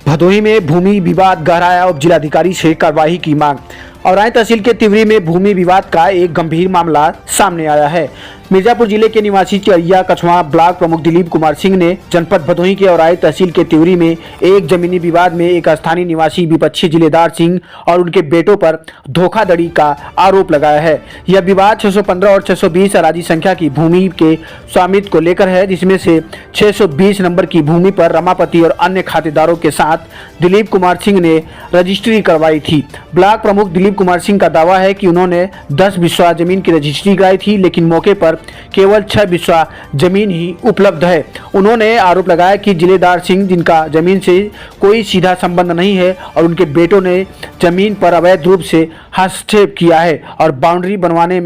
भदोही में भूमि विवाद गहराया, उप जिलाधिकारी से कार्रवाई की मांग। औराई तहसील के तिवरी में भूमि विवाद का एक गंभीर मामला सामने आया है। मिर्जापुर जिले के निवासी चरिया कछवा ब्लॉक प्रमुख दिलीप कुमार सिंह ने जनपद भदोही के औराई तहसील के तिवरी में एक जमीनी विवाद में एक स्थानीय निवासी विपक्षी जिलेदार सिंह और उनके बेटों पर धोखाधड़ी का आरोप लगाया है। यह विवाद 615 और 620 अराजी संख्या की भूमि के स्वामित्व को लेकर है, जिसमें से 620 नंबर की भूमि पर रमापति और अन्य खातेदारों के साथ दिलीप कुमार सिंह ने रजिस्ट्री करवाई थी। ब्लॉक प्रमुख दिलीप कुमार सिंह का दावा है कि उन्होंने 10 बिस्वा जमीन की रजिस्ट्री कराई थी, लेकिन मौके पर केवल 6 बिस्वा जमीन ही उपलब्ध है। उन्होंने आरोप लगाया कि जिलेदार सिंह, जिनका जमीन से कोई सीधा संबंध नहीं है, और उनके बेटों ने जमीन पर अवैध रूप से हस्तक्षेप किया है और बाउंड्री बनाने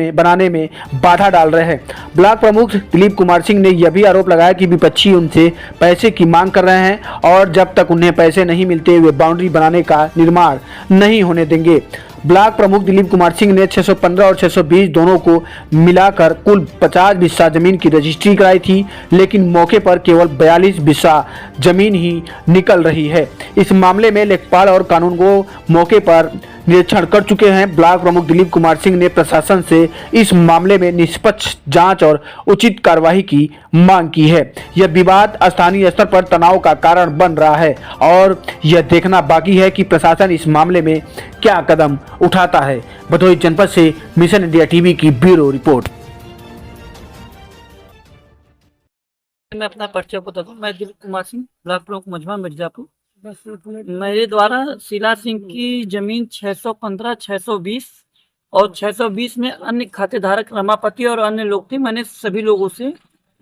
में बाधा डाल रहे हैं। ब्लॉक प्रमुख दिलीप कुमार सिंह ने यह भी आरोप लगाया कि विपक्षी उनसे पैसे की मांग कर रहे हैं और जब तक उन्हें पैसे नहीं मिलते वे बाउंड्री बनाने का निर्माण नहीं होने देंगे। ब्लॉक प्रमुख दिलीप कुमार सिंह ने 615 और 620 दोनों को मिलाकर कुल 50 बिस्सा जमीन की रजिस्ट्री कराई थी, लेकिन मौके पर केवल 42 बिस्सा जमीन ही निकल रही है। इस मामले में लेखपाल और कानूनगो मौके पर निरीक्षण कर चुके हैं। ब्लॉक प्रमुख दिलीप कुमार सिंह ने प्रशासन से इस मामले में निष्पक्ष जांच और उचित कार्रवाई की मांग की है। यह विवाद स्थानीय स्तर पर तनाव का कारण बन रहा है और यह देखना बाकी है कि प्रशासन इस मामले में क्या कदम उठाता है। भदोही जनपद से मिशन इंडिया टीवी की ब्यूरो रिपोर्ट। मैं अपना परिचय बताता हूँ। मैं दिलीप कुमार सिंह, ब्लॉक प्रमुख मझवा मिर्जापुर। मेरे द्वारा शीला सिंह की जमीन 615, 620 और 620 में अन्य खातेधारक रमापति और अन्य लोग थे। मैंने सभी लोगों से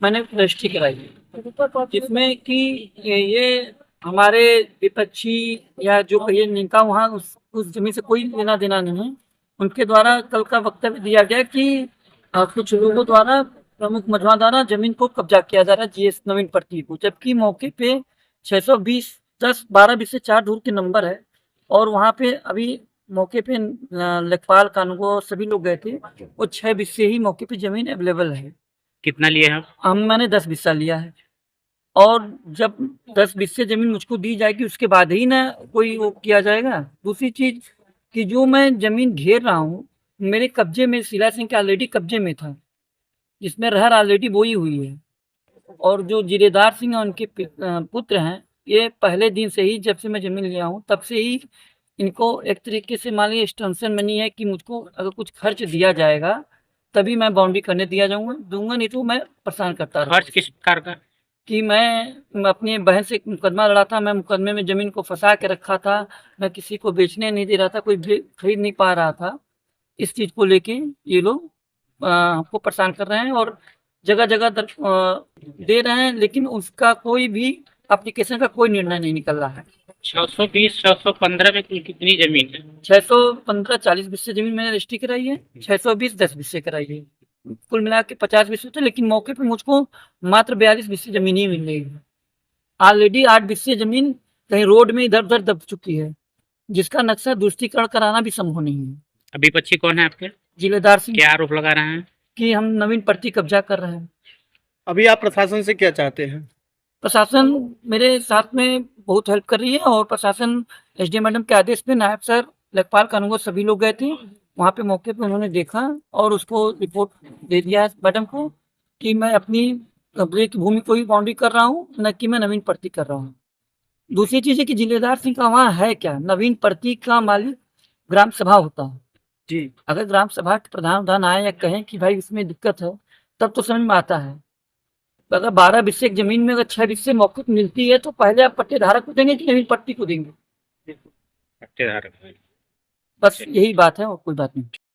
रजिस्ट्री कराई, जिसमें कि ये हमारे विपक्षी या जो कहिए निका वहाँ उस जमीन से कोई लेना देना नहीं है। उनके द्वारा कल का वक्तव्य दिया गया कि कुछ लोगों द्वारा प्रमुख मझवा द्वारा जमीन को कब्जा किया जा रहा है जीएस नवीन पट्टी को, जबकि मौके पे 620 10-12 बीस से 4 दूर के नंबर है और वहाँ पे अभी मौके पे लेखपाल कानूनगो सभी लोग गए थे। वो 6 बिस्से ही मौके पे जमीन अवेलेबल है। कितना लिए हैं? मैंने 10 बिस्सा लिया है और जब 10 बिस्से जमीन मुझको दी जाएगी उसके बाद ही ना कोई वो किया जाएगा। दूसरी चीज कि जो मैं जमीन घेर रहा हूँ मेरे कब्जे में शीला सिंह के ऑलरेडी कब्जे में था, जिसमें रहर ऑलरेडी बोई हुई है। और जो जिलेदार सिंह है उनके पुत्र हैं, ये पहले दिन से ही जब से मैं ज़मीन लिया हूँ तब से ही इनको एक तरीके से मान लीजिए एक्सटेंशन मनी है कि मुझको अगर कुछ खर्च दिया जाएगा तभी मैं बाउंड्री करने दूंगा, नहीं तो मैं परेशान करता रहूँगा। खर्च किस प्रकार का? कि मैं अपनी बहन से मुकदमा लड़ा था, मैं मुकदमे में ज़मीन को फंसा के रखा था, मैं किसी को बेचने नहीं दे रहा था, कोई खरीद नहीं पा रहा था। इस चीज़ को लेके ये लोग हमको परेशान कर रहे हैं और जगह जगह दे रहे हैं, लेकिन उसका कोई भी एप्लीकेशन का कोई निर्णय नहीं निकल रहा है। 620, 615 में कुल कितनी जमीन है? 615 40 बिस्से जमीन मैंने रजिस्ट्री कराई है, 620 10 बिस्से कराई है, कुल मिला के 50 बिस्से थे, लेकिन मौके पे मुझको मात्र 42 बिस्से जमीन ही मिल रही है। ऑलरेडी 8 बिस्से जमीन कहीं रोड में इधर उधर दब चुकी है, जिसका नक्शा दुरुस्तीकरण कराना भी संभव नहीं है। अभी विपक्षी कौन है आपके? जिलेदार सिंह। क्या आरोप लगा रहे हैं? कि हम नवीन पट्टी कब्जा कर रहे हैं। अभी आप प्रशासन से क्या चाहते हैं? प्रशासन मेरे साथ में बहुत हेल्प कर रही है और प्रशासन एसडीएम मैडम के आदेश पे नायब सर, लेखपाल कानूनगो सभी लोग गए थे वहाँ पे। मौके पे उन्होंने देखा और उसको रिपोर्ट दे दिया है मैडम को कि मैं अपनी कब्जे की भूमि को ही बाउंड्री कर रहा हूँ, न कि मैं नवीन पट्टी कर रहा हूँ। दूसरी चीज़ है कि जिलेदार सिंह का वहाँ है क्या, नवीन पट्टी का मालिक ग्राम सभा होता है जी। अगर ग्राम सभा के प्रधान आए या कहें कि भाई इसमें दिक्कत है तब तो समझ में आता है। अगर 12 बिस्से जमीन में अगर 6 बिस्से मौके पर मिलती है तो पहले आप पट्टे धारक को देंगे कि नवीन पट्टी को देंगे? पट्टे धारक। बस यही बात है और कोई बात नहीं।